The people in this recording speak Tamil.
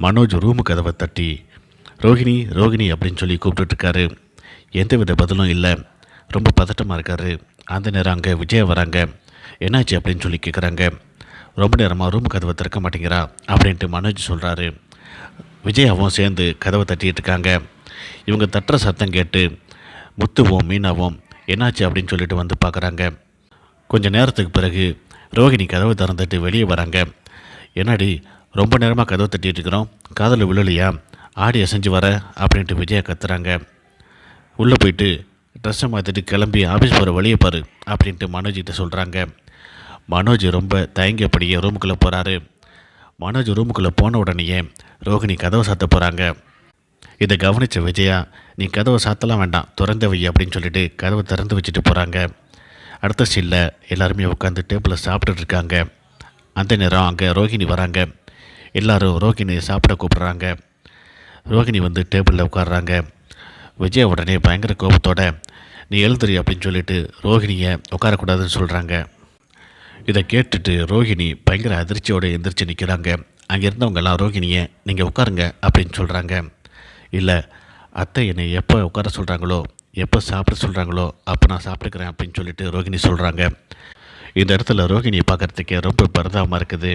மனோஜ் ரூமு கதவை தட்டி ரோஹிணி ரோஹிணி அப்படின்னு சொல்லி கூப்பிட்டுருக்காரு. எந்தவித பதிலும் இல்லை. ரொம்ப பதட்டமாக இருக்காரு. அந்த நேரம் அங்கே விஜயா வராங்க. என்னாச்சு அப்படின்னு சொல்லி கேட்குறாங்க. ரொம்ப நேரமாக ரூம் கதவை திறக்க மாட்டேங்கிறா அப்படின்ட்டு மனோஜ் சொல்கிறாரு. விஜயாவும் சேர்ந்து கதவை தட்டிகிட்டு இருக்காங்க. இவங்க தட்டுற சத்தம் கேட்டு முத்துவும் மீனாவும் என்னாச்சு அப்படின்னு சொல்லிட்டு வந்து பார்க்குறாங்க. கொஞ்சம் நேரத்துக்கு பிறகு ரோஹிணி கதவை திறந்துட்டு வெளியே வராங்க. என்னடி ரொம்ப நேரமாக கதவை தட்டிகிட்டு இருக்கிறோம், காதில் விழலையா, ஆடி அசைஞ்சு வர அப்படின்ட்டு விஜயா கத்துறாங்க. உள்ளே போயிட்டு ட்ரெஸ்ஸை மாற்றிட்டு கிளம்பி ஆஃபீஸ் போகிற வழியை பாரு அப்படின்ட்டு மனோஜ்கிட்ட சொல்கிறாங்க. மனோஜ் ரொம்ப தயங்கியபடியே ரூமுக்குள்ளே போகிறாரு. மனோஜ் ரூமுக்குள்ளே போன உடனேயே ரோஹிணி கதவை சாத்த போகிறாங்க. இதை கவனித்த விஜயா, நீ கதவை சாத்தலாம் வேண்டாம், திறந்த வை அப்படின்னு சொல்லிட்டு கதவை திறந்து வச்சுட்டு போகிறாங்க. அடுத்த சீனில் எல்லாருமே உட்காந்து டேபிளில் சாப்பிட்டுட்டு இருக்காங்க. அந்த நேரம் அங்கே ரோஹிணி வராங்க. எல்லோரும் ரோஹிணி சாப்பிட கூப்பிட்றாங்க. ரோஹிணி வந்து டேபிளில் உட்காடுறாங்க. விஜயா உடனே பயங்கர கோபத்தோட நீ எழுதுறி அப்படின்னு சொல்லிட்டு ரோஹிணியை உட்காரக்கூடாதுன்னு சொல்கிறாங்க. இதை கேட்டுட்டு ரோஹிணி பயங்கர அதிர்ச்சியோடு எந்திரிச்சு நிற்கிறாங்க. அங்கே இருந்தவங்கெல்லாம் ரோஹிணியை நீங்கள் உட்காருங்க அப்படின்னு சொல்கிறாங்க. இல்லை, அத்தை என்னை எப்போ உட்கார சொல்கிறாங்களோ, எப்போ சாப்பிட சொல்கிறாங்களோ அப்போ நான் சாப்பிட்டுக்கிறேன் அப்படின்னு சொல்லிட்டு ரோஹிணி சொல்கிறாங்க. இந்த இடத்துல ரோஹிணியை பார்க்குறதுக்கே ரொம்ப பரிதாபமாக இருக்குது.